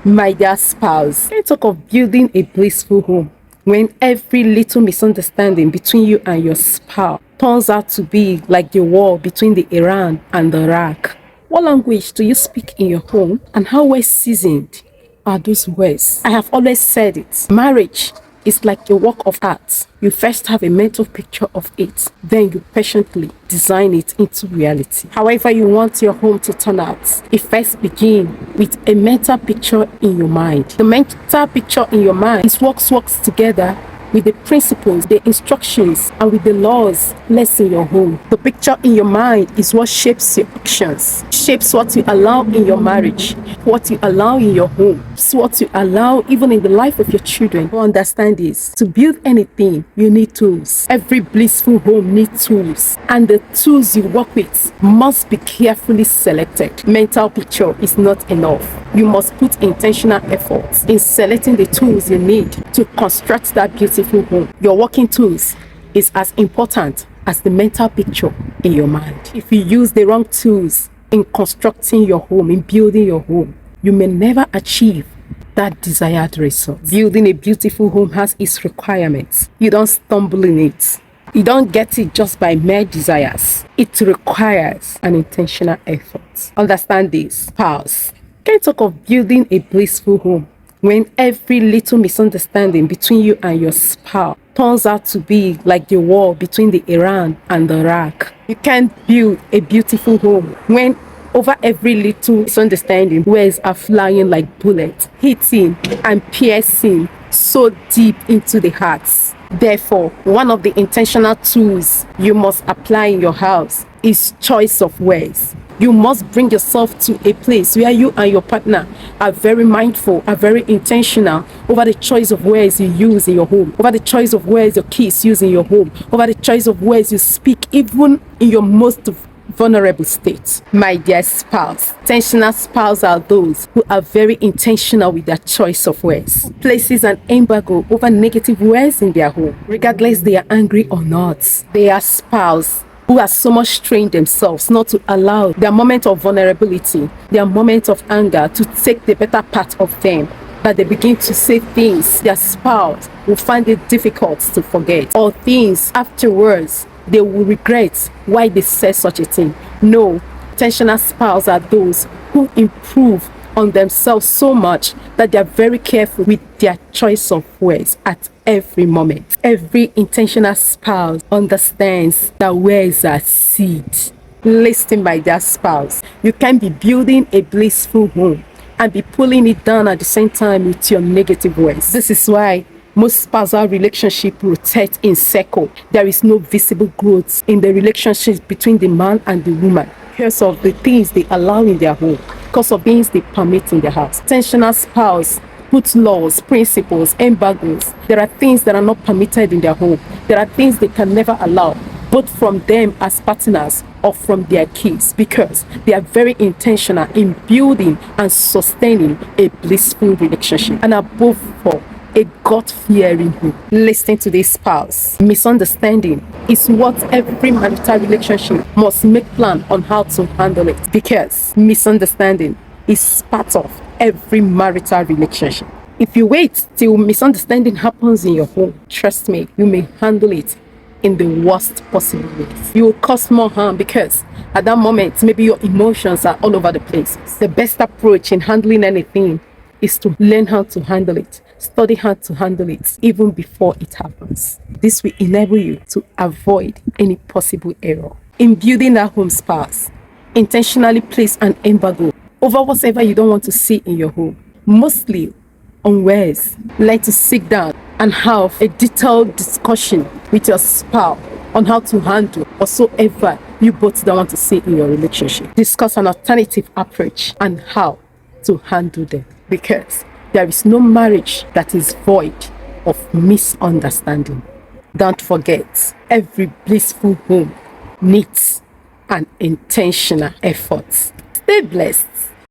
My dear spouse, let's talk of building a blissful home when every little misunderstanding between you and your spouse turns out to be like the war between the Iran and the Iraq. What language do you speak in your home, and how well seasoned are those words? I have always said it. Marriage is like a work of art. You first have a mental picture of it, then you patiently design it into reality. However you want your home to turn out, it first begins with a mental picture in your mind. The mental picture in your mind is what works together with the principles, the instructions, and with the laws placed in your home. The picture in your mind is what shapes your actions, shapes what you allow in your marriage, what you allow in your home, what you allow even in the life of your children. To understand this, to build anything, you need tools. Every blissful home needs tools, and the tools you work with must be carefully selected. Mental picture is not enough. You must put intentional efforts in selecting the tools you need to construct that beautiful home. Your working tools is as important as the mental picture in your mind. If you use the wrong tools in constructing your home, in building your home, you may never achieve that desired result. Building a beautiful home has its requirements. You don't stumble in it. You don't get it just by mere desires. It requires an intentional effort. Understand this, spouse. Can't talk of building a blissful home when every little misunderstanding between you and your spouse turns out to be like the war between the Iran and the Iraq. You can't build a beautiful home when over every little misunderstanding words are flying like bullets, hitting and piercing so deep into the hearts. Therefore, one of the intentional tools you must apply in your house is choice of words. You must bring yourself to a place where you and your partner are very mindful, are very intentional over the choice of words you use in your home, over the choice of words your kids use in your home, over the choice of words you speak even in your most vulnerable state. My dear spouse, intentional spouses are those who are very intentional with their choice of words. Places an embargo over negative words in their home, regardless they are angry or not. They are spouses who have so much trained themselves not to allow their moment of vulnerability, their moment of anger to take the better part of them, that they begin to say things their spouse will find it difficult to forget, or things afterwards they will regret why they said such a thing. No, intentional spouses are those who improve on themselves so much that they are very careful with their choice of words at every moment. Every intentional spouse understands that words are seeds. Listen, my dear spouse, you can be building a blissful home and be pulling it down at the same time with your negative words. This is why most spousal relationships rotate in circle. There is no visible growth in the relationship between the man and the woman because of the things they allow in their home, because of things they permit in their house. Intentional spouse put laws, principles, embargoes. There are things that are not permitted in their home. There are things they can never allow, both from them as partners or from their kids, because they are very intentional in building and sustaining a blissful relationship. And above all, a God-fearing home. Listen to this, spouse. Misunderstanding is what every marital relationship must make plan on how to handle it, because misunderstanding is part of every marital relationship. If you wait till misunderstanding happens in your home, trust me, you may handle it in the worst possible ways. You will cause more harm because at that moment, maybe your emotions are all over the place. The best approach in handling anything is to learn how to handle it. Study how to handle it even before it happens. This will enable you to avoid any possible error. In building that home, spouse, intentionally place an embargo over whatever you don't want to see in your home, mostly on words. Learn to sit down and have a detailed discussion with your spouse on how to handle whatsoever you both don't want to see in your relationship. Discuss an alternative approach and how to handle them, because there is no marriage that is void of misunderstanding. Don't forget, every blissful home needs an intentional effort. Stay blessed.